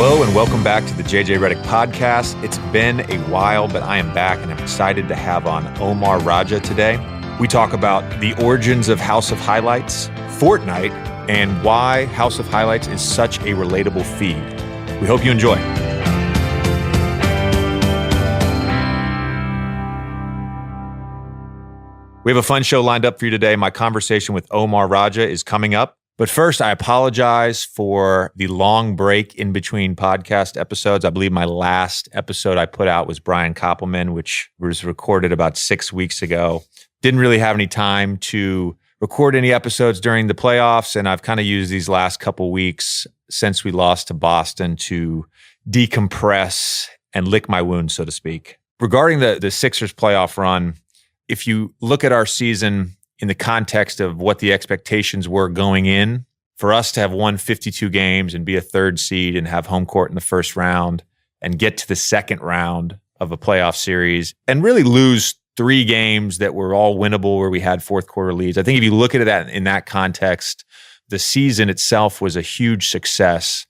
Hello and welcome back to the JJ Redick podcast. It's been a while, but I am back and I'm excited to have on Omar Raja today. We talk about the origins of House of Highlights, Fortnite, and why House of Highlights is such a relatable feed. We hope you enjoy. We have a fun show lined up for you today. My conversation with Omar Raja is coming up. But first, I apologize for the long break in between podcast episodes. I believe my last episode I put out was Brian Koppelman, which was recorded about 6 weeks ago. Didn't really have any time to record any episodes during the playoffs, and I've kind of used these last couple weeks since we lost to Boston to decompress and lick my wounds, so to speak. Regarding the Sixers playoff run, if you look at our season in the context of what the expectations were going in, for us to have won 52 games and be a third seed and have home court in the first round and get to the second round of a playoff series and really lose 3 games that were all winnable where we had fourth quarter leads. I think if you look at it in that context, the season itself was a huge success.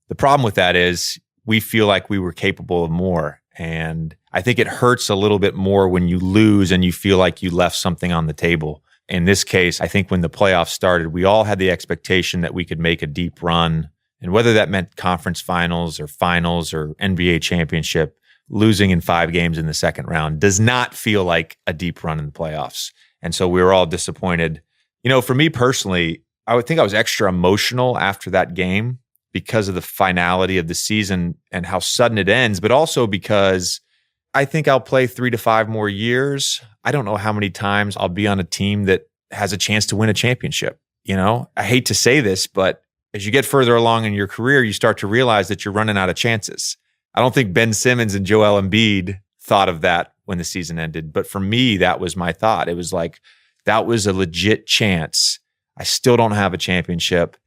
The problem with that is we feel like we were capable of more. And I think it hurts a little bit more when you lose and you feel like you left something on the table. In this case, I think when the playoffs started, we all had the expectation that we could make a deep run. And whether that meant conference finals or NBA championship, losing in 5 games in the second round does not feel like a deep run in the playoffs. And so we were all disappointed. You know, for me personally, I would think I was extra emotional after that game because of the finality of the season and how sudden it ends, but also because I think I'll play 3 to 5 more years. I don't know how many times I'll be on a team that has a chance to win a championship. You know, I hate to say this, but as you get further along in your career, you start to realize that you're running out of chances. I don't think Ben Simmons and Joel Embiid thought of that when the season ended. But for me, that was my thought. It was like, that was a legit chance. I still don't have a championship.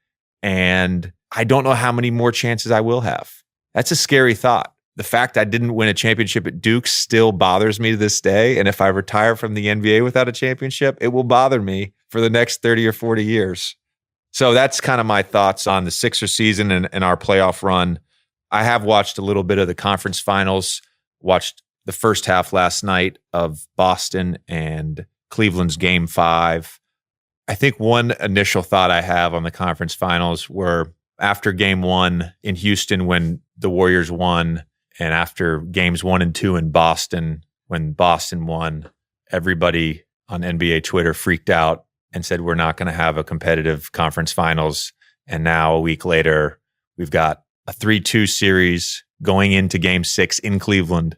And I don't know how many more chances I will have. That's a scary thought. The fact I didn't win a championship at Duke still bothers me to this day. And if I retire from the NBA without a championship, it will bother me for the next 30 or 40 years. So that's kind of my thoughts on the Sixers season and our playoff run. I have watched a little bit of the conference finals, watched the first half last night of Boston and Cleveland's game 5. I think one initial thought I have on the conference finals were after game 1 in Houston when the Warriors won, and after games 1 and 2 in Boston, when Boston won, everybody on NBA Twitter freaked out and said, we're not going to have a competitive conference finals. And now a week later, we've got a 3-2 series going into game 6 in Cleveland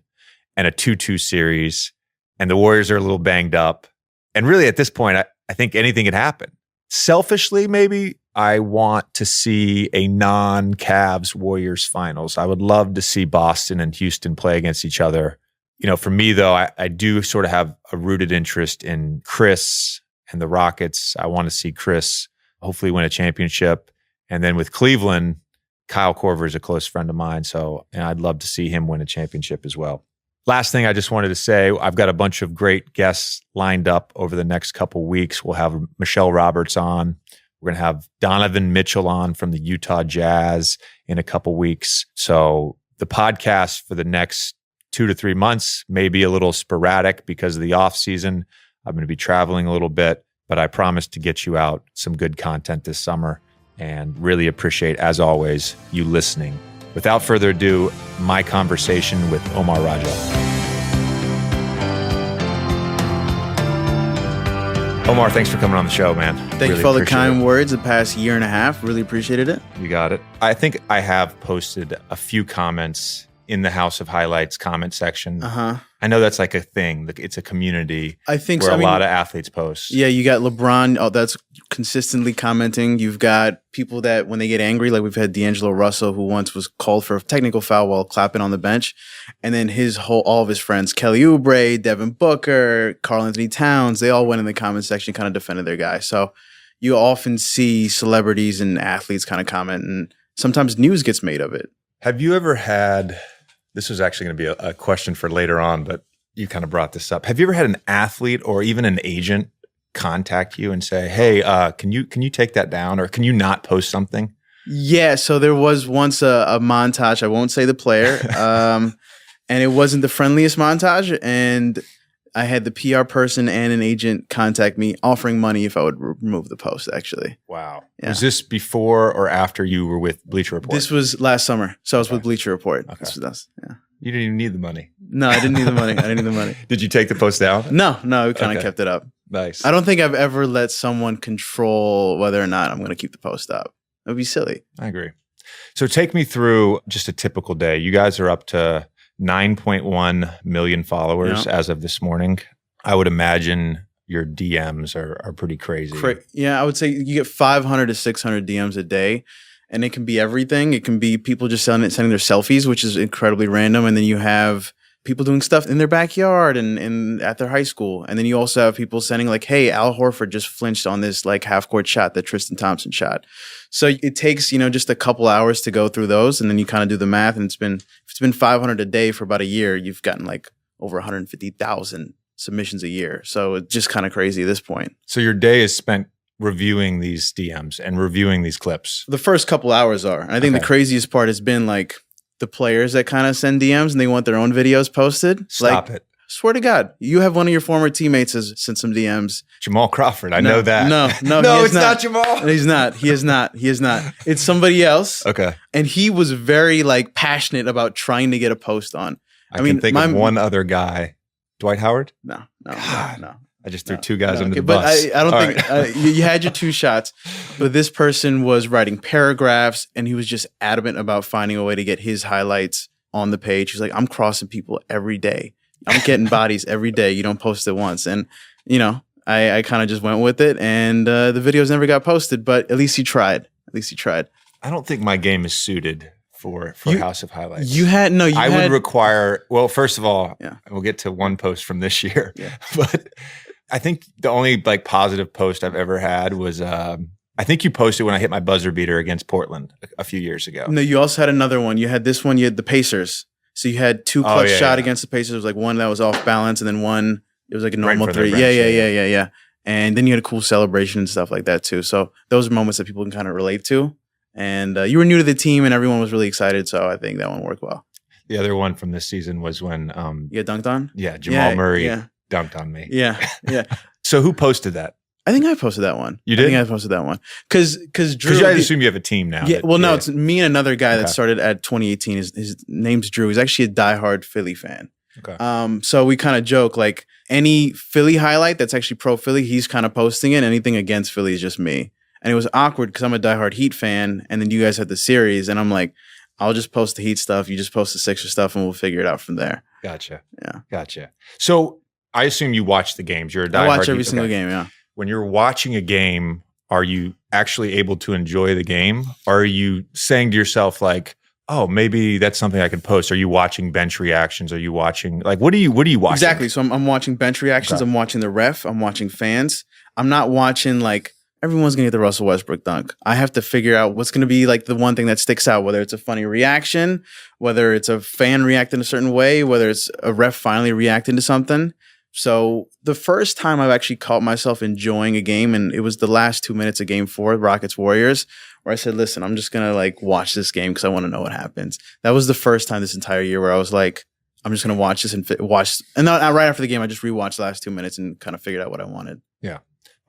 and a 2-2 series. And the Warriors are a little banged up. And really at this point, I think anything could happen. Selfishly, maybe I want to see a non-Cavs Warriors finals. I would love to see Boston and Houston play against each other. You know, for me though, I do sort of have a rooted interest in Chris and the Rockets. I want to see Chris hopefully win a championship. And then with Cleveland, Kyle Korver is a close friend of mine. So I'd love to see him win a championship as well. Last thing I just wanted to say, I've got a bunch of great guests lined up over the next couple weeks. We'll have Michelle Roberts on. We're going to have Donovan Mitchell on from the Utah Jazz in a couple weeks. So the podcast for the next 2 to 3 months may be a little sporadic because of the off season. I'm going to be traveling a little bit, but I promise to get you out some good content this summer and really appreciate, as always, you listening. Without further ado, my conversation with Omar Raja. Omar, thanks for coming on the show, man. Thank you for all the kind words the past year and a half. Really appreciated it. You got it. I think I have posted a few comments in the House of Highlights comment section. I know that's like a thing. It's a community. I think where a lot of athletes post. Yeah, you got LeBron. Oh, that's consistently commenting. You've got people that when they get angry, like we've had D'Angelo Russell, who once was called for a technical foul while clapping on the bench, and then all of his friends, Kelly Oubre, Devin Booker, Karl Anthony Towns, they all went in the comment section, kind of defended their guy. So you often see celebrities and athletes kind of comment, and sometimes news gets made of it. Have you ever had? This was actually going to be a question for later on, but you kind of brought this up. Have you ever had an athlete or even an agent contact you and say, "Hey, can you take that down, or can you not post something?" Yeah, so there was once a montage. I won't say the player, and it wasn't the friendliest montage. And I had the PR person and an agent contact me offering money if I would remove the post. Actually, Wow. Yeah. Was this before or after you were with Bleacher Report? this was last summer, so I was Okay. with Bleacher Report. Okay. This was us. Yeah. You didn't even need the money. No, I didn't need the money. I didn't need the money. Did you take the post down? No, we kind of Okay. kept it up. Nice. I don't think I've ever let someone control whether or not I'm going to keep the post up. It would be silly. I agree. So take me through just a typical day. You guys are up to 9.1 million followers as of this morning. I would imagine your DMs are pretty crazy. Yeah, I would say you get 500 to 600 DMs a day, and it can be everything. It can be people just sending their selfies, which is incredibly random, and then you have people doing stuff in their backyard and at their high school, and then you also have people sending like, "Hey, Al Horford just flinched on this like half court shot that Tristan Thompson shot." So it takes just a couple hours to go through those, and then you kind of do the math, and if it's been 500 a day for about a year, you've gotten like over 150,000 submissions a year. So it's just kind of crazy at this point. So your day is spent reviewing these DMs and reviewing these clips. The first couple hours are. And I think Okay. the craziest part has been like the players that kind of send DMs and they want their own videos posted. Stop it. Swear to God, you have one of your former teammates has sent some DMs. Jamal Crawford. I No, know that. no, no, he it's is not Jamal. He's not. He is not. He is not. It's somebody else. Okay. And he was very like passionate about trying to get a post on. I mean, can think of one other guy. Dwight Howard? No. God. I just threw No, two guys no, under okay, the but bus. I don't All think right. you had your two shots, but this person was writing paragraphs and he was just adamant about finding a way to get his highlights on the page. He's like, I'm crossing people every day. I'm getting bodies every day. You don't post it once. And, I kind of just went with it and the videos never got posted, but at least he tried. I don't think my game is suited for House of Highlights. I would require, well, first of all, Yeah. we'll get to one post from this year, Yeah. but I think the only like positive post I've ever had was, I think you posted when I hit my buzzer beater against Portland a few years ago. No, you also had another one. You had this one, you had the Pacers. So you had two clutch shot against the Pacers. It was like one that was off balance and then one, it was like a normal Right in front of three. their bench, Yeah. And then you had a cool celebration and stuff like that too. So those are moments that people can kind of relate to. And you were new to the team and everyone was really excited. So I think that one worked well. The other one from this season was when, You got dunked on? Jamal Murray Yeah. dunked on me. Yeah. So who posted that? I think I posted that one. You did? I think I posted that one. Because Drew. Because I assume you have a team now. Yeah, no, it's me and another guy that Okay. started at 2018. His name's Drew. He's actually a diehard Philly fan. Okay. So we kind of joke like any Philly highlight that's actually pro Philly, he's kind of posting it. Anything against Philly is just me. And it was awkward because I'm a diehard Heat fan, and then you guys had the series, and I'm like, I'll just post the Heat stuff, you just post the Sixers stuff, and we'll figure it out from there. Gotcha. Yeah. Gotcha. So I assume you watch the games. You're a diehard I watch every Heat- single okay. game. Yeah. When you're watching a game, are you actually able to enjoy the game? Or are you saying to yourself like, oh, maybe that's something I could post? Are you watching bench reactions? Are you watching like what are you watching? Exactly. So I'm watching bench reactions. Okay. I'm watching the ref. I'm watching fans. I'm not watching like everyone's gonna get the Russell Westbrook dunk. I have to figure out what's gonna be like the one thing that sticks out, whether it's a funny reaction, whether it's a fan reacting a certain way, whether it's a ref finally reacting to something. So the first time I've actually caught myself enjoying a game, and it was the last 2 minutes of Game 4, Rockets Warriors, where I said, listen, I'm just gonna like watch this game because I want to know what happens. That was the first time this entire year where I was like, I'm just gonna watch this and watch. And then right after the game, I just rewatched the last 2 minutes and kind of figured out what I wanted.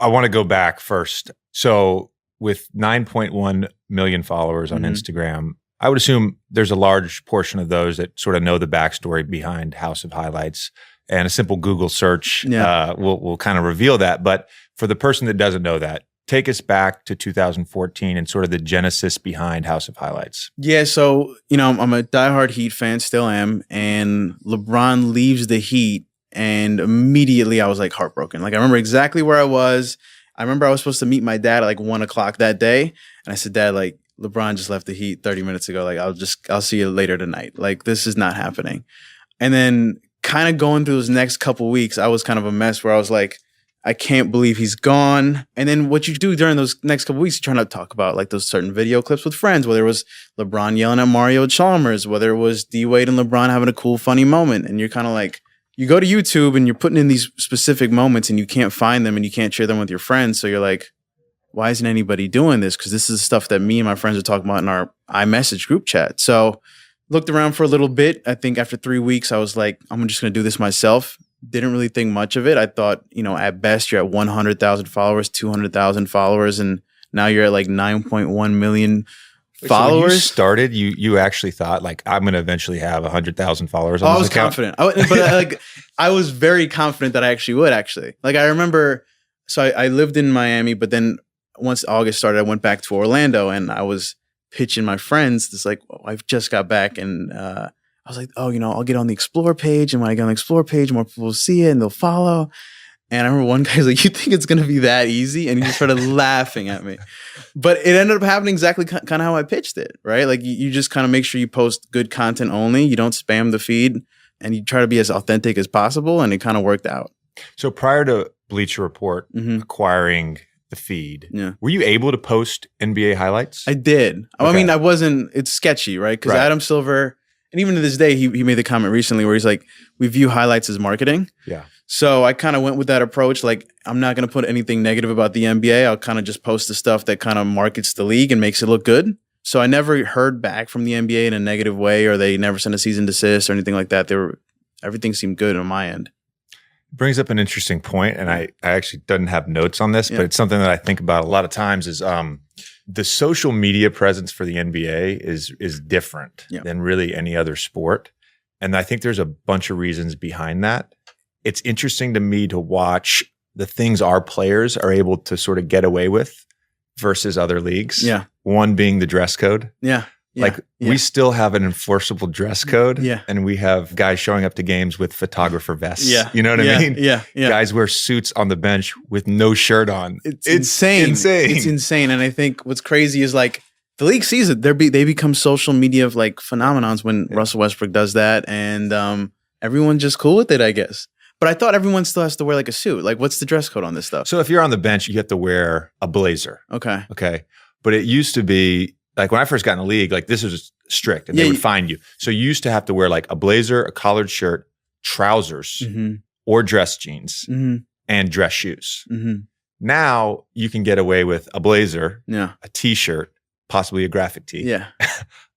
I want to go back first. So with 9.1 million followers on Mhm. Instagram, I would assume there's a large portion of those that sort of know the backstory behind House of Highlights. And a simple Google search will kind of reveal that. But for the person that doesn't know that, take us back to 2014 and sort of the genesis behind House of Highlights. Yeah, so I'm a diehard Heat fan, still am, and LeBron leaves the Heat, and immediately I was like heartbroken. Like I remember exactly where I was. I remember I was supposed to meet my dad at like 1:00 that day, and I said, Dad, like LeBron just left the Heat 30 minutes ago. Like I'll see you later tonight. Like this is not happening. And then kind of going through those next couple weeks, I was kind of a mess where I was like, I can't believe he's gone. And then what you do during those next couple weeks, you're trying to talk about like those certain video clips with friends, whether it was LeBron yelling at Mario Chalmers, whether it was D Wade and LeBron having a cool, funny moment. And you're kind of like, you go to YouTube and you're putting in these specific moments and you can't find them and you can't share them with your friends. So you're like, why isn't anybody doing this? Because this is stuff that me and my friends are talking about in our iMessage group chat. So looked around for a little bit. I think after 3 weeks, I was like, I'm just going to do this myself. Didn't really think much of it. I thought, at best you're at 100,000 followers, 200,000 followers, and now you're at like 9.1 million followers. So when you started, you actually thought like, I'm going to eventually have 100,000 followers on I this was account? confident. I was very confident that I actually would actually. Like I remember, so I lived in Miami, but then once August started, I went back to Orlando and I was pitching my friends. It's like, I've just got back and I was like, I'll get on the Explore page. And when I get on the Explore page, more people will see it and they'll follow. And I remember one guy's like, you think it's going to be that easy? And he just started laughing at me. But it ended up happening exactly kind of how I pitched it, right? Like you just kind of make sure you post good content only. You don't spam the feed and you try to be as authentic as possible. And it kind of worked out. So prior to Bleacher Report acquiring the feed, were you able to post NBA highlights? I did. Okay. I mean, it's sketchy, right? Because Adam Silver, and even to this day, he made the comment recently where he's like, we view highlights as marketing. Yeah. So I kind of went with that approach. Like, I'm not going to put anything negative about the NBA. I'll kind of just post the stuff that kind of markets the league and makes it look good. So I never heard back from the NBA in a negative way, or they never sent a cease and desist or anything like that. Everything seemed good on my end. Brings up an interesting point, and I actually didn't have notes on this, but it's something that I think about a lot of times is the social media presence for the NBA is different than really any other sport. And I think there's a bunch of reasons behind that. It's interesting to me to watch the things our players are able to sort of get away with versus other leagues. Yeah. One being the dress code. Yeah. We still have an enforceable dress code. Yeah. And we have guys showing up to games with photographer vests. Yeah. You know what I mean? Yeah. Guys wear suits on the bench with no shirt on. It's insane. It's insane. And I think what's crazy is like the league sees it. They become social media of like phenomenons when Russell Westbrook does that. And everyone's just cool with it, I guess. But I thought everyone still has to wear like a suit. Like, what's the dress code on this stuff? So if you're on the bench, you have to wear a blazer. Okay. But it used to be like when I first got in the league, like this was strict and they would fine you. So you used to have to wear like a blazer, a collared shirt, trousers, or dress jeans and dress shoes. Now you can get away with a blazer, a t-shirt, possibly a graphic tee,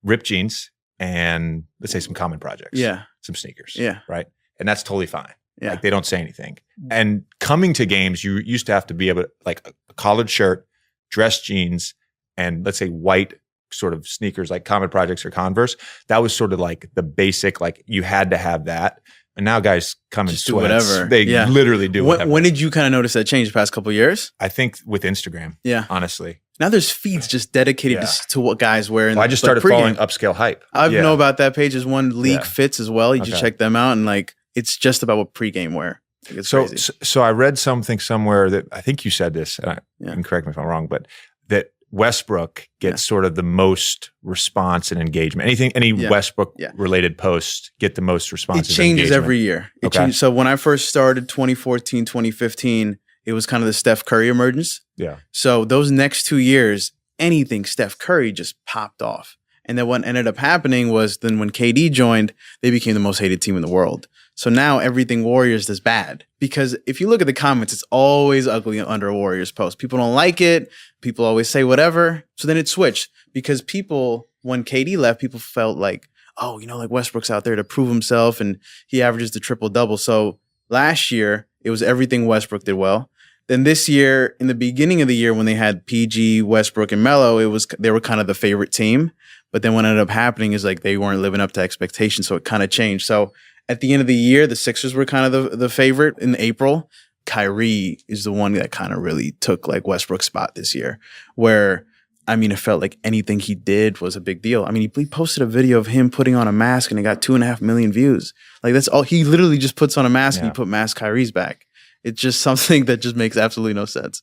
ripped jeans, and let's say some common projects, some sneakers, right? And that's totally fine. Yeah. Like they don't say anything. And coming to games, you used to have to be able to like a collared shirt, dress jeans, and let's say white sort of sneakers like Common Projects or Converse. That was sort of like the basic, like you had to have that. And now guys come in sweats. Do whatever. They literally do whatever. When did you kind of notice that change the past couple of years? I think with Instagram. Yeah. Honestly. Now there's feeds just dedicated to what guys wear. Well, I just started following Upscale Hype. I know about that page. There's one League Fits as well. You just check them out and like it's just about what pregame wear. It's crazy. So I read something somewhere that I think you said this, and correct me if I'm wrong, but that Westbrook gets sort of the most response and engagement. Any Westbrook related posts get the most response. It changes every year. It changes. So when I first started 2014, 2015, it was kind of the Steph Curry emergence. Yeah. So those next 2 years, anything Steph Curry just popped off. And then what ended up happening was then when KD joined, they became the most hated team in the world. So now everything Warriors does bad. Because if you look at the comments, it's always ugly under a Warriors post. People don't like it. People always say whatever. So then it switched. Because people, when KD left, people felt like, oh, like Westbrook's out there to prove himself and he averages the triple-double. So last year, it was everything Westbrook did well. Then this year, in the beginning of the year when they had PG, Westbrook, and Melo, they were kind of the favorite team. But then what ended up happening is like they weren't living up to expectations. So it kind of changed. So at the end of the year, the Sixers were kind of the favorite in April. Kyrie is the one that kind of really took like Westbrook's spot this year, where, I mean, it felt like anything he did was a big deal. I mean, he posted a video of him putting on a mask and it got 2.5 million views. Like that's all. He literally just puts on a mask and he put mask Kyrie's back. It's just something that just makes absolutely no sense.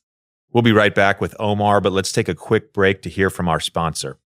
We'll be right back with Omar, but let's take a quick break to hear from our sponsor.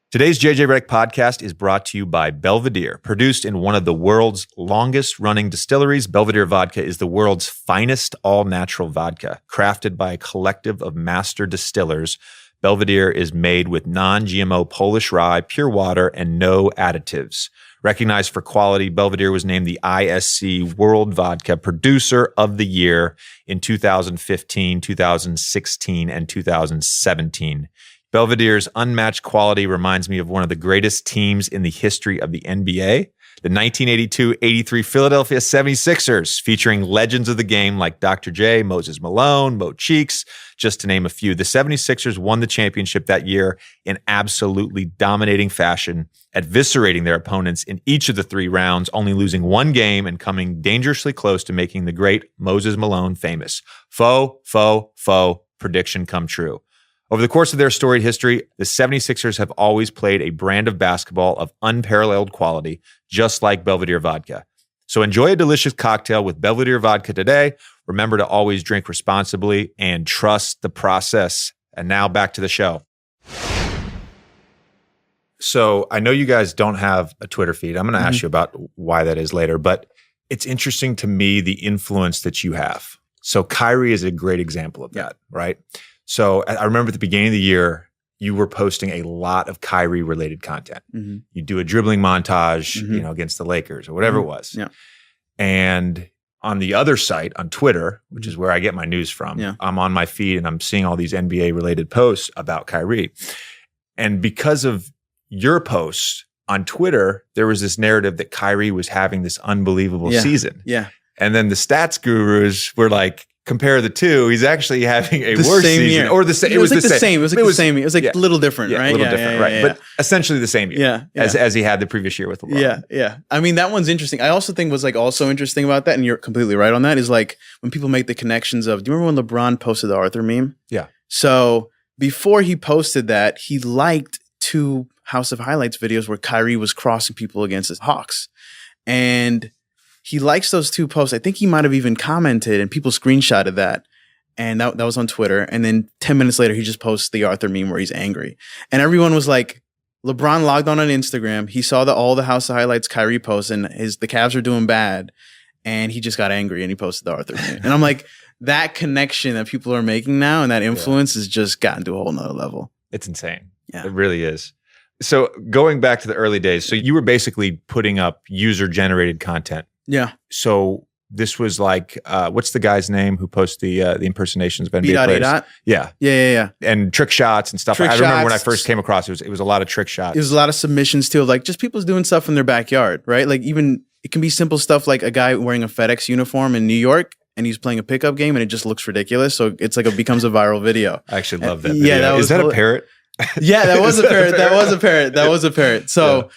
Today's JJ Redick podcast is brought to you by Belvedere. Produced in one of the world's longest running distilleries, Belvedere Vodka is the world's finest all-natural vodka. Crafted by a collective of master distillers, Belvedere is made with non-GMO Polish rye, pure water, and no additives. Recognized for quality, Belvedere was named the ISC World Vodka Producer of the Year in 2015, 2016, and 2017. Belvedere's unmatched quality reminds me of one of the greatest teams in the history of the NBA, the 1982-83 Philadelphia 76ers, featuring legends of the game like Dr. J, Moses Malone, Mo Cheeks, just to name a few. The 76ers won the championship that year in absolutely dominating fashion, eviscerating their opponents in each of the 3 rounds, only losing one game and coming dangerously close to making the great Moses Malone famous. Faux prediction come true. Over the course of their storied history, the 76ers have always played a brand of basketball of unparalleled quality, just like Belvedere Vodka. So enjoy a delicious cocktail with Belvedere Vodka today. Remember to always drink responsibly and trust the process. And now back to the show. So I know you guys don't have a Twitter feed. I'm going to ask you about why that is later, but it's interesting to me the influence that you have. So Kyrie is a great example of that, right? So I remember at the beginning of the year, you were posting a lot of Kyrie related content. You do a dribbling montage, against the Lakers or whatever it was. Yeah. And on the other site, on Twitter, which is where I get my news from, I'm on my feed and I'm seeing all these NBA related posts about Kyrie. And because of your posts on Twitter, there was this narrative that Kyrie was having this unbelievable season. Yeah. And then the stats gurus were like, compare the two, he's actually having a worse season. Year. Or the same. It was like the same. It was like the same. It was like a little different, right? A little different, right? But essentially the same year as he had the previous year with LeBron. Yeah. I mean, that one's interesting. I also think was like also interesting about that, and you're completely right on that, is like when people make the connections of, do you remember when LeBron posted the Arthur meme? Yeah. So before he posted that, he liked 2 House of Highlights videos where Kyrie was crossing people against the Hawks. And he likes those 2 posts. I think he might have even commented and people screenshotted that. And that was on Twitter. And then 10 minutes later, he just posts the Arthur meme where he's angry. And everyone was like, LeBron logged on Instagram. He saw all the House of Highlights Kyrie posts and the Cavs are doing bad. And he just got angry and he posted the Arthur meme. And I'm like, that connection that people are making now and that influence has just gotten to a whole nother level. It's insane. Yeah. It really is. So going back to the early days, so you were basically putting up user-generated content. Yeah. So this was like, what's the guy's name who posts the impersonations of NBA players? B.A. Yeah. And trick shots and stuff. I remember when I first came across it was a lot of trick shots. It was a lot of submissions too, like just people's doing stuff in their backyard, right? Like even it can be simple stuff like a guy wearing a FedEx uniform in New York and he's playing a pickup game and it just looks ridiculous. So it's like it becomes a viral video. I actually love that video. Yeah, is that a parrot? Yeah, that was a parrot. That was a parrot. So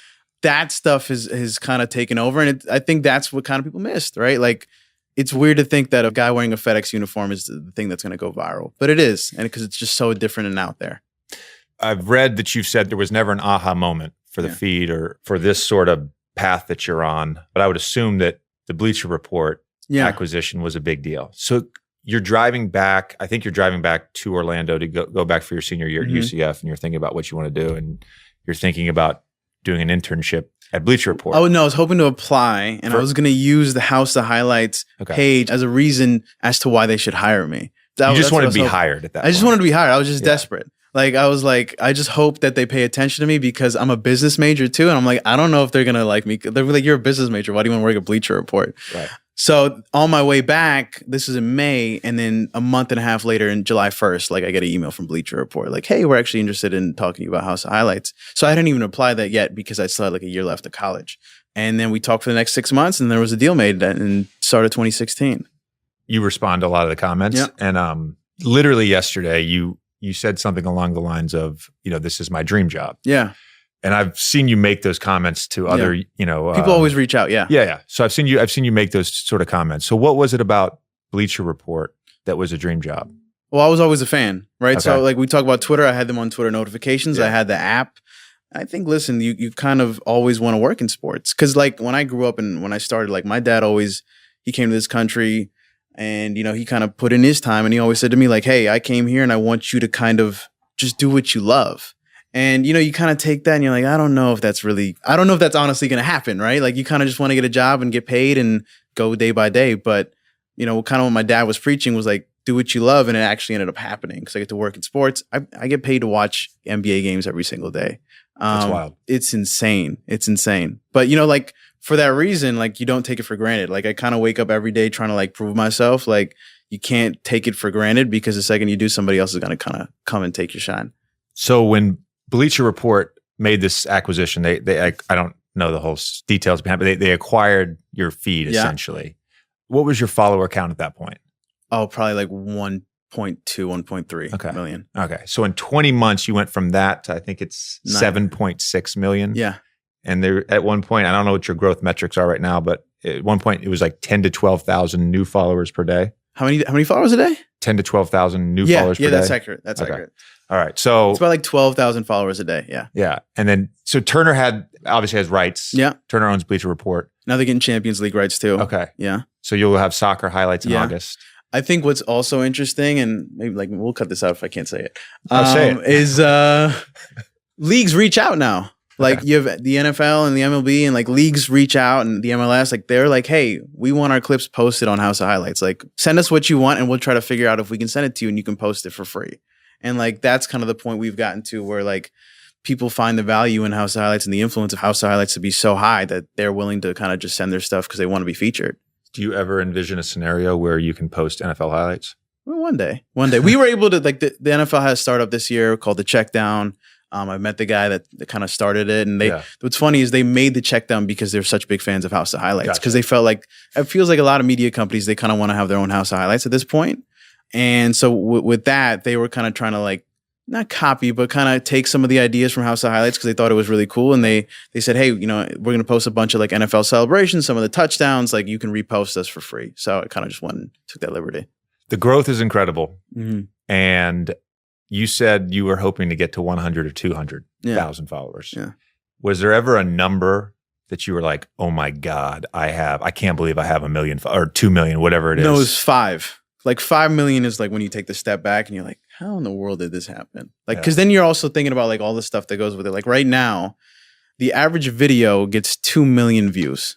that stuff is kind of taken over. And I think that's what kind of people missed, right? Like, it's weird to think that a guy wearing a FedEx uniform is the thing that's going to go viral. But it is, and because it's just so different and out there. I've read that you've said there was never an aha moment for the feed or for this sort of path that you're on. But I would assume that the Bleacher Report acquisition was a big deal. So you're driving back, I think you're driving back to Orlando to go back for your senior year at UCF, and you're thinking about what you want to do, and you're thinking about doing an internship at Bleacher Report. Oh, no, I was hoping to apply, and I was going to use the House of Highlights page as a reason as to why they should hire me. You just wanted to be hired at that point. I just wanted to be hired. I was just desperate. Like, I was like, I just hope that they pay attention to me because I'm a business major too. And I'm like, I don't know if they're going to like me. They're like, you're a business major. Why do you want to work at Bleacher Report? Right. So on my way back, this is in May, and then a month and a half later, in July 1st, like I get an email from Bleacher Report, like, hey, we're actually interested in talking to you about House of Highlights. So I didn't even apply that yet because I still had like a year left of college. And then we talked for the next 6 months, and there was a deal made in start of 2016. You respond to a lot of the comments, and literally yesterday, you said something along the lines of, this is my dream job. Yeah. And I've seen you make those comments to other, people always reach out. Yeah. Yeah. So I've seen you make those sort of comments. So what was it about Bleacher Report that was a dream job? Well, I was always a fan, right? Okay. So like we talk about Twitter, I had them on Twitter notifications. I had the app. I think, listen, you kind of always want to work in sports. Cause like when I grew up and when I started, like my dad he came to this country and, he kind of put in his time and he always said to me like, hey, I came here and I want you to kind of just do what you love. And, you kind of take that and you're like, I don't know if that's honestly going to happen, right? Like you kind of just want to get a job and get paid and go day by day. But, kind of what my dad was preaching was like, do what you love. And it actually ended up happening because I get to work in sports. I get paid to watch NBA games every single day. That's wild. It's insane. It's insane. But like for that reason, like you don't take it for granted. Like I kind of wake up every day trying to like prove myself. Like you can't take it for granted because the second you do, somebody else is going to kind of come and take your shine. So when Bleacher Report made this acquisition, they I don't know the whole details behind it, but they acquired your feed essentially. What was your follower count at that point? Oh, probably like 1.2, 1.3 million. Okay. So in 20 months, you went from that to I think it's 7.6 million. Yeah. And there at one point, I don't know what your growth metrics are right now, but at one point it was like 10 to 12,000 new followers per day. How many followers a day? 10 to 12,000 new followers per day. Yeah, that's accurate. That's accurate. All right. So it's about like 12,000 followers a day. Yeah. Yeah. And then, so Turner obviously has rights. Yeah. Turner owns Bleacher Report. Now they're getting Champions League rights too. Okay. Yeah. So you'll have soccer highlights in August. I think what's also interesting, and maybe like we'll cut this out if I can't say it. Say it. Is leagues reach out now. Like you have the NFL and the MLB and like leagues reach out and the MLS, like they're like, hey, we want our clips posted on House of Highlights. Like send us what you want and we'll try to figure out if we can send it to you and you can post it for free. And like that's kind of the point we've gotten to where like people find the value in House of Highlights and the influence of House of Highlights to be so high that they're willing to kind of just send their stuff because they want to be featured. Do you ever envision a scenario where you can post NFL highlights? Well, one day we were able to, like the NFL has a startup this year called the Check Down. I met the guy that kind of started it, and what's funny is they made the Check Down because they're such big fans of House of Highlights because they felt like it feels like a lot of media companies, they kind of want to have their own House of Highlights at this point. And so with that, they were kind of trying to like not copy, but kind of take some of the ideas from House of Highlights because they thought it was really cool. And they said, hey, we're going to post a bunch of like NFL celebrations, some of the touchdowns, like you can repost us for free. So I kind of just went and took that liberty. The growth is incredible. Mm-hmm. And you said you were hoping to get to 100 or 200,000 followers. Yeah. Was there ever a number that you were like, oh my God, I can't believe I have 1 million or 2 million, whatever it is? No, it was 5. Like 5 million is like when you take the step back and you're like, how in the world did this happen? Like, because then you're also thinking about like all the stuff that goes with it. Like right now, the average video gets 2 million views.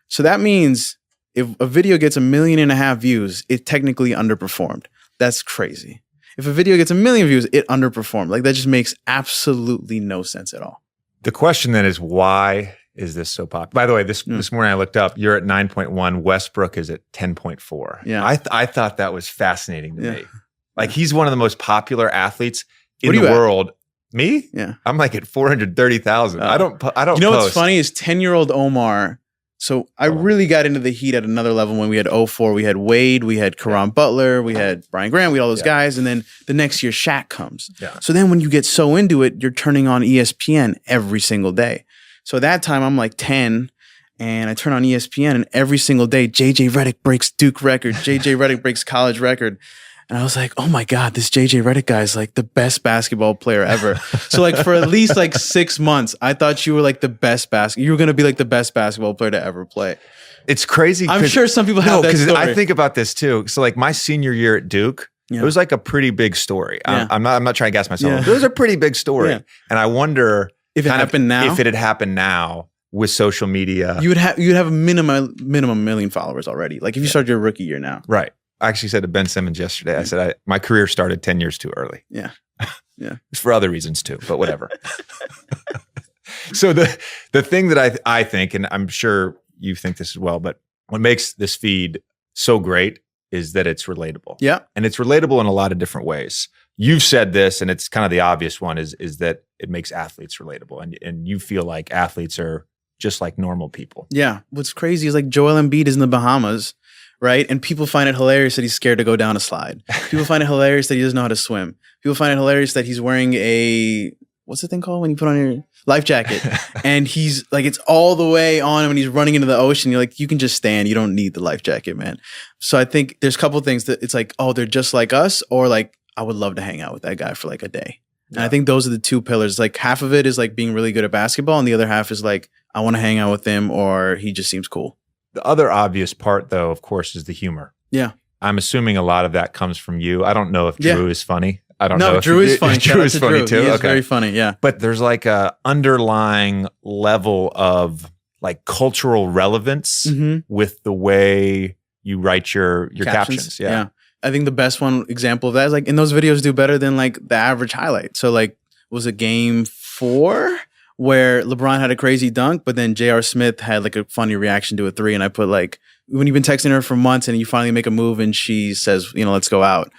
So that means if a video gets 1.5 million views, it technically underperformed. That's crazy. If a video gets 1 million views, it underperformed. Like that just makes absolutely no sense at all. The question then is, why is this so popular? By the way, this morning I looked up, you're at 9.1, Westbrook is at 10.4. Yeah. I thought that was fascinating to me. Like he's one of the most popular athletes in the What are you world. Me? Yeah. I'm like at 430,000. I don't You know what's funny is 10-year-old Omar. So I really got into the Heat at another level when we had 04. We had Wade, we had Caron Butler, we had Brian Grant, we had all those guys. And then the next year, Shaq comes. Yeah. So then when you get so into it, you're turning on ESPN every single day. So at that time, I'm like 10 and I turn on ESPN and every single day, JJ Redick breaks Duke record. JJ Redick breaks college record. And I was like, oh my God, this JJ Redick guy is like the best basketball player ever. So like for at least like 6 months, I thought you were like the best you were going to be like the best basketball player to ever play. It's crazy. I'm sure some people have that story. I think about this too. So like my senior year at Duke, it was like a pretty big story. I'm not trying to gas myself. It was a pretty big story. Yeah. And I wonder if it happened now. If it had happened now with social media. You'd have a minimum 1 million followers already. Like if you started your rookie year now. Right. I actually said to Ben Simmons yesterday, I said, my career started 10 years too early. Yeah. Yeah. It's for other reasons too, but whatever. So the thing that I think, and I'm sure you think this as well, but what makes this feed so great is that it's relatable. Yeah. And it's relatable in a lot of different ways. You've said this, and it's kind of the obvious one, is that it makes athletes relatable. And you feel like athletes are just like normal people. Yeah. What's crazy is like Joel Embiid is in the Bahamas, right? And people find it hilarious that he's scared to go down a slide. People find it hilarious that he doesn't know how to swim. People find it hilarious that he's wearing what's the thing called when you put on your life jacket? And he's like, it's all the way on him and he's running into the ocean. You're like, you can just stand. You don't need the life jacket, man. So I think there's a couple of things that it's like, oh, they're just like us, or like, I would love to hang out with that guy for like a day. Yeah. And I think those are the two pillars. Like half of it is like being really good at basketball. And the other half is like, I want to hang out with him, or he just seems cool. The other obvious part, though, of course, is the humor. Yeah. I'm assuming a lot of that comes from you. I don't know if Drew is funny. I don't know. No, Drew is funny. Drew is funny too. He is very funny, yeah. But there's like a underlying level of like cultural relevance with the way you write your captions. Yeah. I think the best example of that is like, and those videos do better than like the average highlight. So like, was it game 4 where LeBron had a crazy dunk, but then J.R. Smith had like a funny reaction to a three. And I put like, when you've been texting her for months and you finally make a move and she says, let's go out.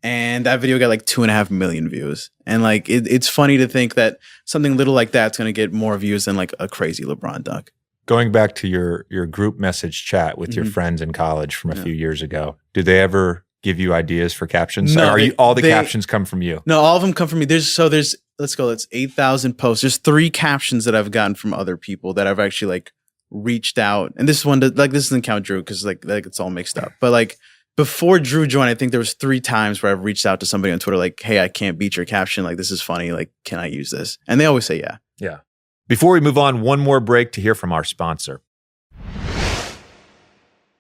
And that video got like 2.5 million views. And like, it's funny to think that something little like that's going to get more views than like a crazy LeBron dunk. Going back to your group message chat with your friends in college from a few years ago, do they ever give you ideas for captions? No, Or all the captions come from you? No, all of them come from me. There's let's go. It's 8,000 posts. There's 3 captions that I've gotten from other people that I've actually like reached out. And this one, like this doesn't count Drew because like it's all mixed up. But like before Drew joined, I think there was 3 times where I've reached out to somebody on Twitter like, hey, I can't beat your caption. Like this is funny. Like, can I use this? And they always say yeah. Yeah. Before we move on, one more break to hear from our sponsor.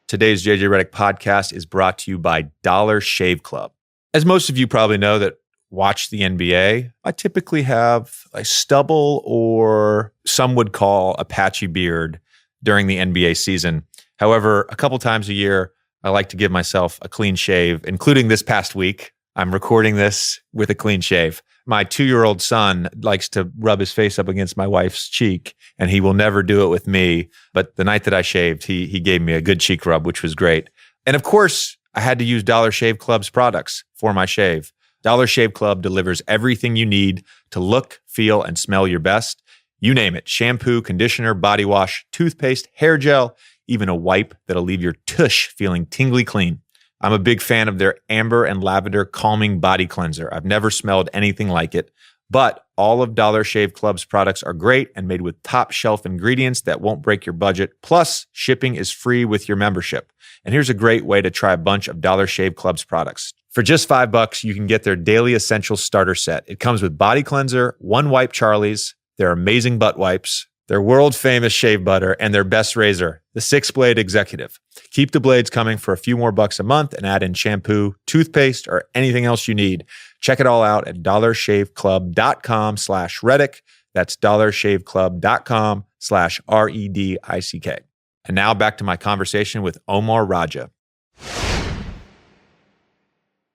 Today's JJ Redick podcast is brought to you by Dollar Shave Club. As most of you probably know that watch the NBA, I typically have a stubble or some would call a patchy beard during the NBA season. However, a couple times a year, I like to give myself a clean shave, including this past week. I'm recording this with a clean shave. My 2-year-old son likes to rub his face up against my wife's cheek, and he will never do it with me. But the night that I shaved, he gave me a good cheek rub, which was great. And of course, I had to use Dollar Shave Club's products for my shave. Dollar Shave Club delivers everything you need to look, feel, and smell your best. You name it: shampoo, conditioner, body wash, toothpaste, hair gel, even a wipe that'll leave your tush feeling tingly clean. I'm a big fan of their amber and lavender calming body cleanser. I've never smelled anything like it, but all of Dollar Shave Club's products are great and made with top shelf ingredients that won't break your budget. Plus, shipping is free with your membership. And here's a great way to try a bunch of Dollar Shave Club's products. For just $5, you can get their Daily Essentials starter set. It comes with body cleanser, One Wipe Charlie's, their amazing butt wipes, their world-famous shave butter, and their best razor, the 6-blade Executive. Keep the blades coming for a few more bucks a month and add in shampoo, toothpaste, or anything else you need. Check it all out at dollarshaveclub.com/Redick. That's dollarshaveclub.com/REDICK. And now back to my conversation with Omar Raja.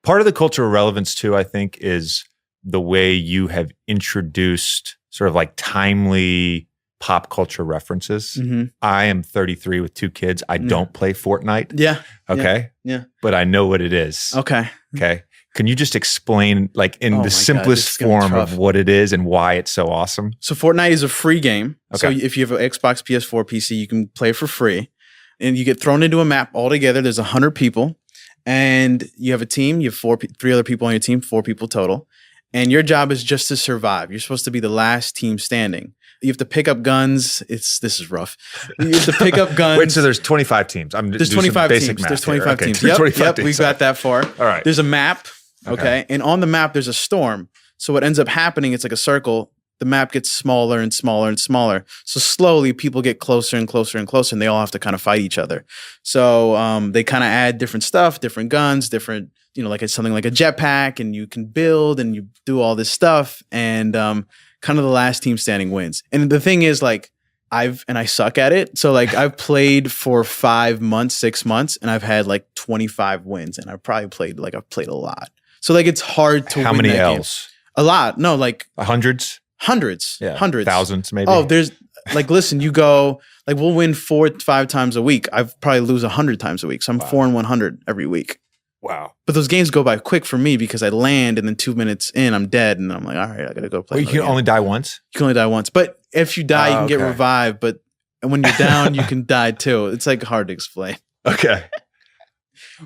Part of the cultural relevance too, I think, is the way you have introduced sort of like timely pop culture references. Mm-hmm. I am 33 with 2 kids. I don't play Fortnite. Yeah. Okay. Yeah. But I know what it is. Okay. Okay. Can you just explain like in the simplest God, form of what it is and why it's so awesome? So Fortnite is a free game. Okay. So if you have an Xbox, PS4, PC, you can play for free. And you get thrown into a map altogether. There's 100 people. And you have a team. You have 3 other people on your team, 4 people total. And your job is just to survive. You're supposed to be the last team standing. You have to pick up guns. This is rough. You have to pick up guns. Wait, so there's 25 teams. There's 25 teams. There's 25 teams. Yep, 25 we got that far. All right. There's a map. Okay. And on the map, there's a storm. So what ends up happening, it's like a circle. The map gets smaller and smaller and smaller. So slowly people get closer and closer and closer, and they all have to kind of fight each other. So they kind of add different stuff, different guns, different, like it's something like a jetpack, and you can build and you do all this stuff. And kind of the last team standing wins. And the thing is, like, I suck at it. So like I've played for 5 months, 6 months, and I've had like 25 wins. And I've played a lot. So like it's hard to How win many that L's? Game. A lot. No, like hundreds? Hundreds. Yeah. Hundreds. Thousands maybe. Oh, there's like, listen, you go, like we'll win 4-5 times a week. I've probably lose 100 times a week. So I'm 4-100 every week. Wow. But those games go by quick for me because I land and then 2 minutes in, I'm dead. And I'm like, all right, I got to go play. Wait, you can only die once? You can only die once. But if you die, you can get revived. But when you're down, you can die too. It's like hard to explain. Okay.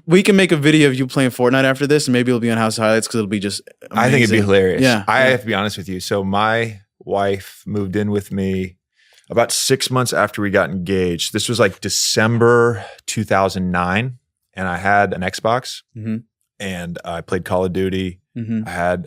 We can make a video of you playing Fortnite after this, and maybe it'll be on House Highlights because it'll be just amazing. I think it'd be hilarious. Yeah. I have to be honest with you. So my wife moved in with me about 6 months after we got engaged. This was like December 2009. And I had an Xbox and I played Call of Duty. I had,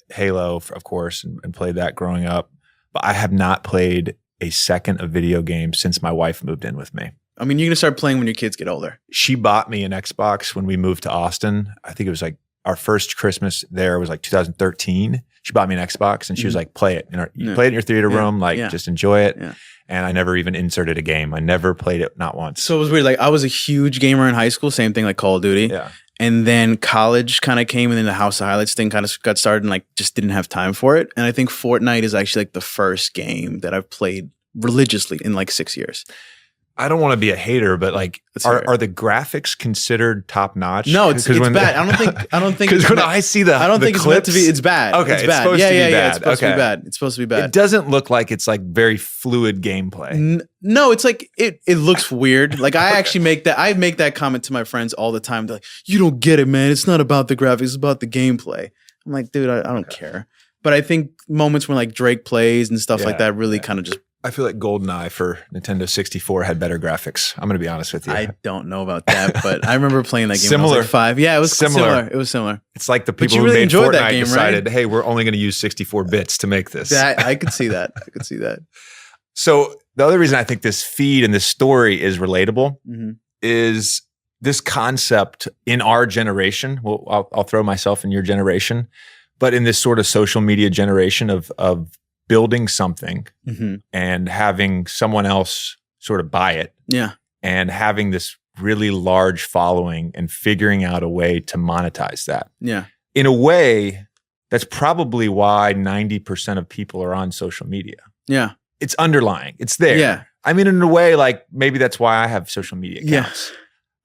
Halo, of course, and played that growing up. But I have not played a second of video games since my wife moved in with me. I mean, you're going to start playing when your kids get older. She bought me an Xbox when we moved to Austin. I think it was like our first Christmas there was like 2013. She bought me an Xbox and she was like, play it. You play it in your theater room, just enjoy it. Yeah. And I never even inserted a game. I never played it, not once. So it was weird. Like I was a huge gamer in high school. Same thing like Call of Duty. Yeah. And then college kind of came, and then the House of Highlights thing kind of got started, and like just didn't have time for it. And I think Fortnite is actually like the first game that I've played religiously in like 6 years. I don't want to be a hater, but like, That's fair. are the graphics considered top notch? No, it's bad. I don't think because when I see I don't the think clips, it's meant to be. It's bad. Okay, it's it's bad. supposed to be Yeah. bad. It's supposed to be Okay. bad. It's supposed to be bad. it doesn't look like it's like very fluid gameplay. No, it's like it looks weird. Like I actually make that comment to my friends all the time. They're like, "You don't get it, man. It's not about the graphics. It's about the gameplay." I'm like, dude, I don't care. But I think moments when like Drake plays and stuff like that really kind of just. I feel like GoldenEye for Nintendo 64 had better graphics. I'm going to be honest with you. I don't know about that, but I remember playing that game when I Similar. was like 5. Yeah, it was Similar. similar. It was similar. It's like the But people you who really made enjoyed that Fortnite game, decided, right? hey, we're only going to use 64 bits to make this. I could see that. I could see that. So the other reason I think this feed and this story is relatable hmm is this concept in our generation. Well, I'll throw myself in your generation, but in this sort of social media generation of building something hmm and having someone else sort of buy it Yeah. and having this really large following and figuring out a way to monetize that. Yeah. In a way, that's probably why 90% of people are on social media. Yeah. It's underlying. It's there. Yeah. I mean, in a way, like maybe that's why I have social media Yeah. accounts.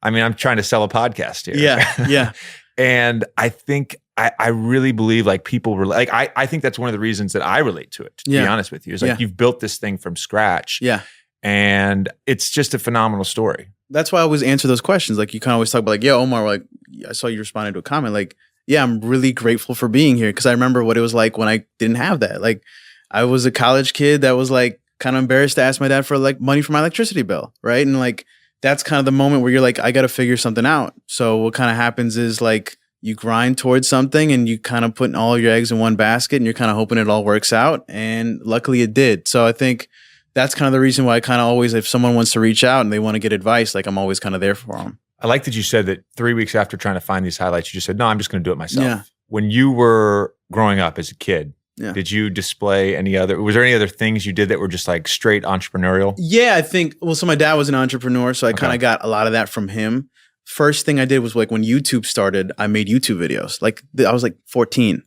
I mean, I'm trying to sell a podcast here. Yeah. Yeah. And I think I really believe like people like I think that's one of the reasons that I relate to it, to be Yeah. honest with you. Is like Yeah. you've built this thing from scratch. Yeah. And it's just a phenomenal story. That's why I always answer those questions. Like you kind of always talk about like, yeah, Omar, like I saw you responded to a comment. Like, yeah, I'm really grateful for being here because I remember what it was like when I didn't have that. Like I was a college kid that was like kind of embarrassed to ask my dad for like money for my electricity bill. Right. And like that's kind of the moment where you're like, I got to figure something out. So what kind of happens is like you grind towards something and you kind of put all your eggs in one basket and you're kind of hoping it all works out. And luckily it did. So I think that's kind of the reason why I kind of always, if someone wants to reach out and they want to get advice, like I'm always kind of there for them. I like that you said that 3 weeks after trying to find these highlights, you just said, no, I'm just going to do it myself. Yeah. When you were growing up as a kid, Yeah. did you display was there any other things you did that were just like straight entrepreneurial? Yeah, I think, well, so my dad was an entrepreneur, so I kind Okay. of got a lot of that from him. First thing I did was like when YouTube started, I made YouTube videos. Like I was like 14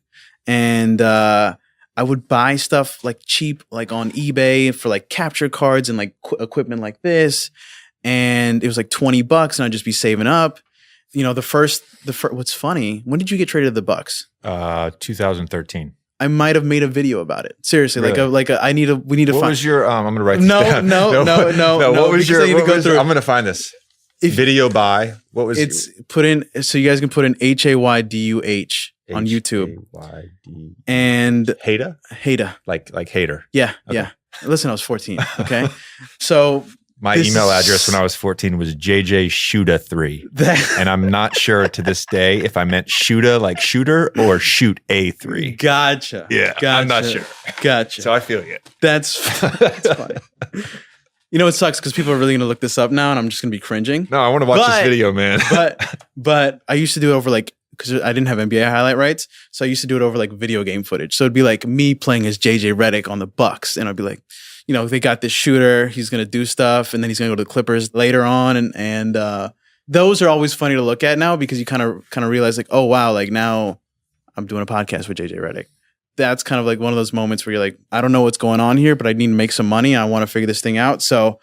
and I would buy stuff like cheap, like on eBay for like capture cards and like equipment like this. And it was like $20 and I'd just be saving up. You know, the first, what's funny, when did you get traded to the Bucks? 2013. I might have made a video about it. Seriously, Really? we need to What find. was your, I'm going to write this No, down. no. What was because your, I need to go through it. I'm going to find this. If- Video by, what was It's put in, so you guys can put in HAYDUH on YouTube H-A-Y-D. and Hater? Hada. Like hater. Yeah, Okay. yeah. Listen, I was 14. Okay, so My This- email address when I was 14 was JJShuda3. that And I'm not sure to this day if I meant Shuda like shooter or shoot A3. gotcha. Yeah, gotcha. I'm not sure. Gotcha. So I feel you. That's funny. You know, it sucks because people are really gonna look this up now, and I'm just gonna be cringing. No, I want to watch But- this video, man. But I used to do it over like, because I didn't have NBA highlight rights, so I used to do it over like video game footage. So it'd be like me playing as JJ Redick on the Bucks, and I'd be like, you know, they got this shooter, he's gonna do stuff, and then he's gonna go to the Clippers later on, and those are always funny to look at now because you kind of realize like, oh wow, like now I'm doing a podcast with JJ Redick. That's kind of like one of those moments where you're like, I don't know what's going on here, but I need to make some money. I want to figure this thing out. So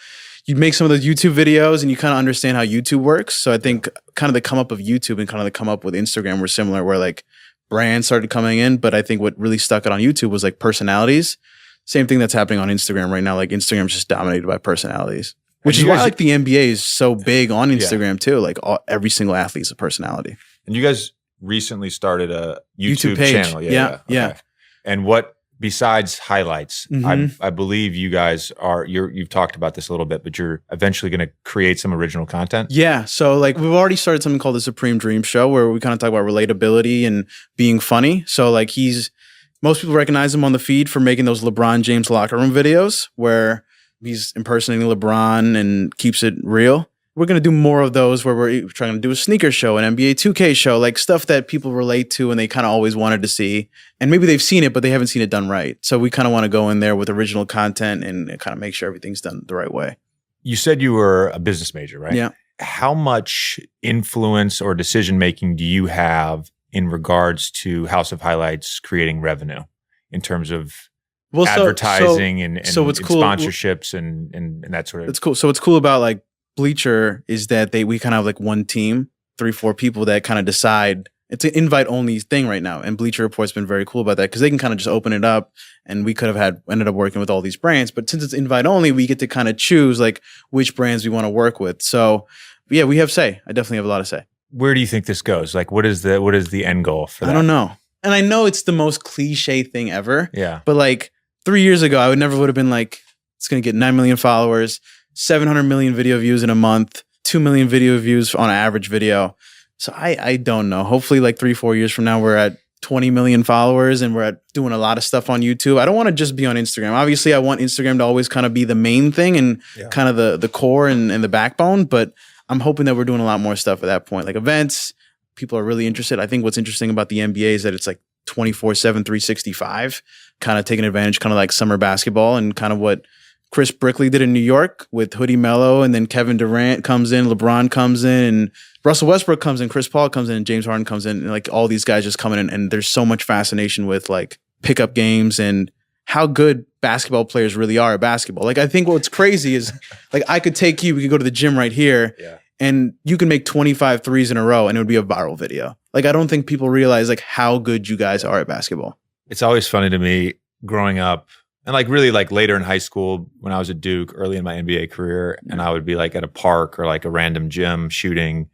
you'd make some of those YouTube videos and you kind of understand how YouTube works. So I think kind of the come up of YouTube and kind of the come up with Instagram were similar, where like brands started coming in. But I think what really stuck it on YouTube was like personalities. Same thing that's happening on Instagram right now. Like Instagram's just dominated by personalities, which And is you why guys- like the NBA is so big on Instagram too. Like every single athlete's a personality. And you guys recently started a YouTube page. channel. Yeah. Okay. And what, besides highlights, Mhm. I believe you guys you've talked about this a little bit, but you're eventually going to create some original content. Yeah. So like we've already started something called the Supreme Dream Show where we kind of talk about relatability and being funny. So like most people recognize him on the feed for making those LeBron James locker room videos where he's impersonating LeBron and keeps it real. We're going to do more of those where we're trying to do a sneaker show, an NBA 2K show, like stuff that people relate to and they kind of always wanted to see. And maybe they've seen it, but they haven't seen it done right. So we kind of want to go in there with original content and kind of make sure everything's done the right way. You said you were a business major, right? Yeah. how much influence or decision making do you have in regards to House of Highlights creating revenue in terms of advertising and what's cool, sponsorships and that sort of? It's cool. So what's cool about like Bleacher is that we kind of have like one team, 3-4 people that kind of decide. It's an invite only thing right now, and Bleacher Report's been very cool about that because they can kind of just open it up, and we could have ended up working with all these brands, but since it's invite only, we get to kind of choose like which brands we want to work with. So yeah, we have say. I definitely have a lot of say. Where do you think this goes? Like, what is the end goal for that? I don't know, and I know it's the most cliche thing ever. Yeah, but like 3 years ago, I would have been like, it's gonna get 9 million followers, 700 million video views in a month, 2 million video views on an average video. So I don't know. Hopefully like 3-4 years from now, we're at 20 million followers and we're doing a lot of stuff on YouTube. I don't want to just be on Instagram. Obviously, I want Instagram to always kind of be the main thing and kind of the core and the backbone. But I'm hoping that we're doing a lot more stuff at that point. Like events, people are really interested. I think what's interesting about the NBA is that it's like 24/7, 365, kind of taking advantage, kind of like summer basketball and kind of what Chris Brickley did in New York with Hoodie Melo, and then Kevin Durant comes in, LeBron comes in, and Russell Westbrook comes in, Chris Paul comes in, and James Harden comes in, and like all these guys just coming in, and there's so much fascination with like pickup games and how good basketball players really are at basketball. Like I think what's crazy is like I could take you, we could go to the gym right here, and you can make 25 threes in a row, and it would be a viral video. Like I don't think people realize like how good you guys are at basketball. It's always funny to me growing up. And like really like later in high school when I was at Duke, early in my NBA career, and I would be like at a park or like a random gym shooting,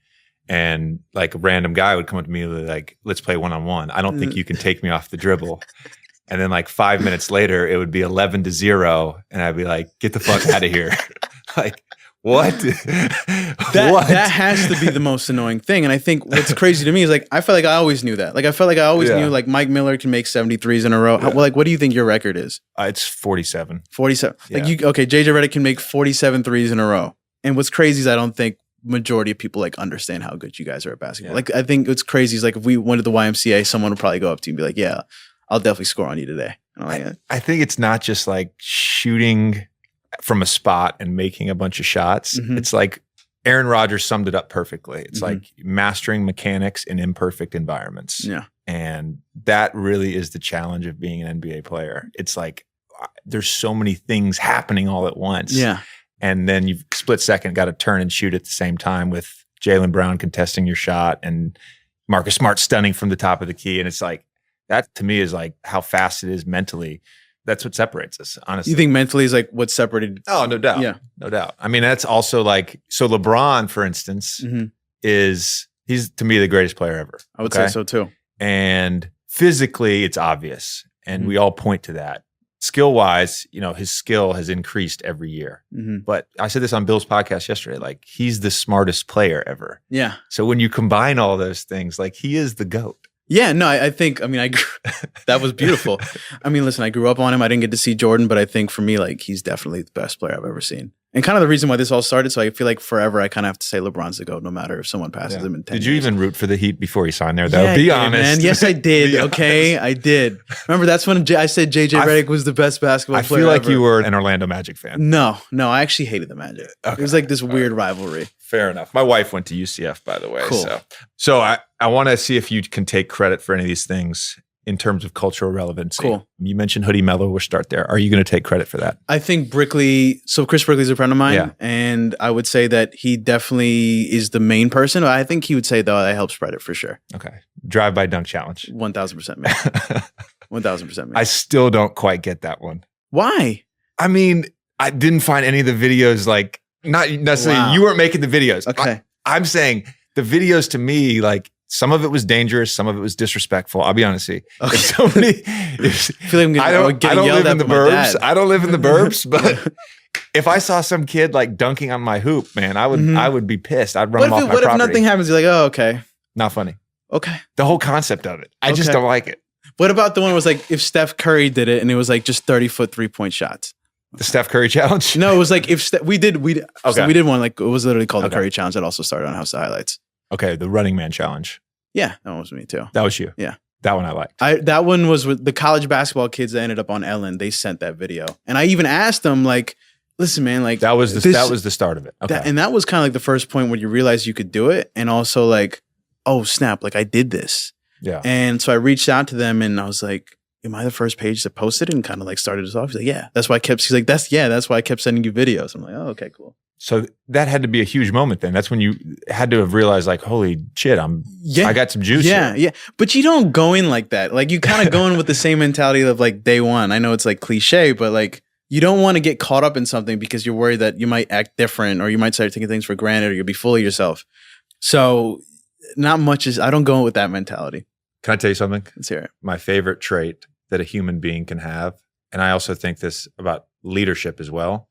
and like a random guy would come up to me like, let's play one-on-one. I don't think you can take me off the dribble. And then like 5 minutes later, it would be 11-0. And I'd be like, get the fuck out of here. Like, what? That has to be the most annoying thing. And I think what's crazy to me is like, I feel like I always knew that. Like, I felt like I always knew like Mike Miller can make 73s in a row. Well, like, what do you think your record is? It's 47. 47. Yeah. Like JJ Redick can make 47 threes in a row. And what's crazy is I don't think majority of people like understand how good you guys are at basketball. Like, I think what's crazy is like, if we went to the YMCA, someone would probably go up to you and be like, yeah, I'll definitely score on you today. And I'm like, I think it's not just like shooting from a spot and making a bunch of shots. It's like Aaron Rodgers summed it up perfectly. It's like mastering mechanics in imperfect environments. Yeah. And that really is the challenge of being an NBA player. It's like there's so many things happening all at once. Yeah. And then you've split second got to turn and shoot at the same time with Jaylen Brown contesting your shot and Marcus Smart stunning from the top of the key. And it's like, that to me is like how fast it is mentally. That's what separates us, honestly. You think mentally is like what separated? Oh, no doubt. Yeah. No doubt. I mean, that's also like, so LeBron, for instance, he's to me the greatest player ever. I would say so too. And physically, it's obvious. And we all point to that. Skill-wise, you know, his skill has increased every year. But I said this on Bill's podcast yesterday, like he's the smartest player ever. Yeah. So when you combine all those things, like he is the GOAT. Yeah, no, I think, I mean, that was beautiful. I mean, listen, I grew up on him. I didn't get to see Jordan, but I think for me, like, he's definitely the best player I've ever seen. And kind of the reason why this all started, so I feel like forever I kind of have to say LeBron's the GOAT, no matter if someone passes him in 10 Did you years. even root for the Heat before he signed there, though? Yeah, Be I did, honest. man. Yes, I did. Be Okay, honest. I did. Remember, that's when I said JJ Redick was the best basketball player I feel like ever. you were an Orlando Magic fan. No, I actually hated the Magic. It was like this weird rivalry. Fair enough. My wife went to UCF, by the way. Cool. So I want to see if you can take credit for any of these things in terms of cultural relevancy. Cool. You mentioned Hoodie Melo. We'll start there. Are you going to take credit for that? I think Brickley, so Chris Brickley's a friend of mine, and I would say that he definitely is the main person. I think he would say, though, I helped spread it for sure. Okay. Drive-by dunk challenge. 1,000%, man. 1,000%, man. I still don't quite get that one. Why? I mean, I didn't find any of the videos like, not necessarily, Wow. you weren't making the videos. Okay. I'm saying the videos to me, like, some of it was dangerous. Some of it was disrespectful. I'll be honest with you. Okay. So many, I feel like I'm I don't getting yelled live in at the by my burbs. dad. I don't live in the burbs, but if I saw some kid like dunking on my hoop, man, I would be pissed. I'd run him off my What property. if nothing happens? You're like, oh, okay. Not funny. Okay. The whole concept of it. I just Okay. don't like it. What about the one where it was like if Steph Curry did it and it was like just 30-foot 3-point shots? The Steph Curry challenge. No, it was like if we did Okay. we did one like it was literally called the Okay. Curry Challenge that also started on House of Highlights. Okay, the Running Man challenge. Yeah, that was me too. That was you. Yeah. That one I liked. That one was with the college basketball kids that ended up on Ellen. They sent that video. And I even asked them, like, listen, man, like that was the start of it. Okay. That was kind of like the first point when you realized you could do it. And also like, oh snap, like I did this. Yeah. And so I reached out to them and I was like, am I the first page that posted it? And kind of like started us off. He's like, yeah, that's why I kept sending you videos. I'm like, oh, okay, cool. So that had to be a huge moment then. That's when you had to have realized like, holy shit, I got some juice. Yeah. here. Yeah. But you don't go in like that. Like you kind of go in with the same mentality of like day one. I know it's like cliche, but like you don't want to get caught up in something because you're worried that you might act different or you might start taking things for granted or you'll be full of yourself. So not much I don't go in with that mentality. Can I tell you something? Let's hear it. My favorite trait that a human being can have, and I also think this about leadership as well,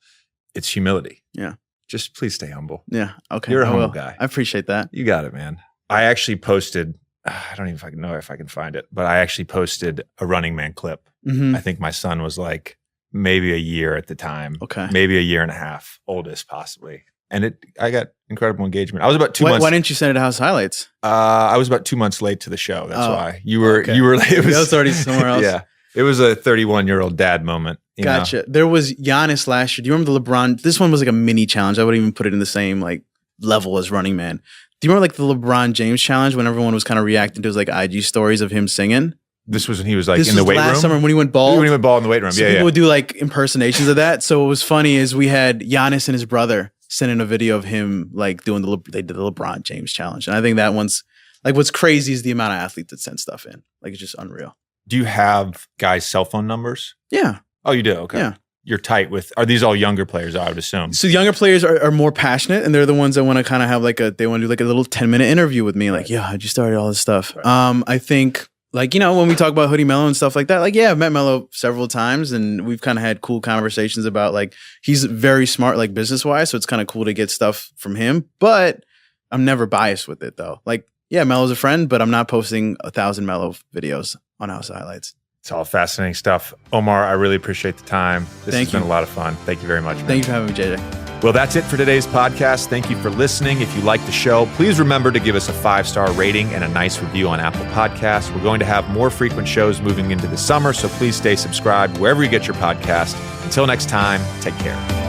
it's humility. Yeah. Just please stay humble. Yeah. Okay. You're a humble guy. I appreciate that. You got it, man. I actually posted, I don't even know if I can find it, but I actually posted a Running Man clip. Mm-hmm. I think my son was like maybe a year at the time. Okay. Maybe a year and a half, oldest possibly. And I got incredible engagement. I was about 2 months. Why didn't you send it to House Highlights? I was about 2 months late to the show. That's why you were. Okay. You were. It was already somewhere else. Yeah, it was a 31-year-old dad moment. Gotcha. Know? There was Giannis last year. Do you remember the LeBron? This one was like a mini challenge. I wouldn't even put it in the same like level as Running Man. Do you remember like the LeBron James challenge when everyone was kind of reacting to his like IG stories of him singing? This was when he was like in the weight room. Last summer when he went bald. When he went bald in the weight room. So people would do like impersonations of that. So what was funny is we had Giannis and his brother sending a video of him like doing they did the LeBron James challenge. And I think that one's like what's crazy is the amount of athletes that send stuff in. Like it's just unreal. Do you have guys' cell phone numbers? Yeah. Oh, you do? Okay. Yeah. You're tight with, are these all younger players, I would assume? So younger players are more passionate and they're the ones that want to kind of have they want to do like a little 10-minute interview with me. Like, yeah, how'd you start all this stuff? Right. I think like, when we talk about Hoodie Melo and stuff like that, like, yeah, I've met Melo several times and we've kind of had cool conversations about like, he's very smart, like business wise. So it's kind of cool to get stuff from him, but I'm never biased with it though. Like, yeah, Melo's a friend, but I'm not posting 1,000 Melo videos on House Highlights. It's all fascinating stuff. Omar, I really appreciate the time. This has been a lot of fun. Thank you very much, man. Thank you for having me, JJ. Well, that's it for today's podcast. Thank you for listening. If you like the show, please remember to give us a 5-star rating and a nice review on Apple Podcasts. We're going to have more frequent shows moving into the summer, so please stay subscribed wherever you get your podcast. Until next time, take care.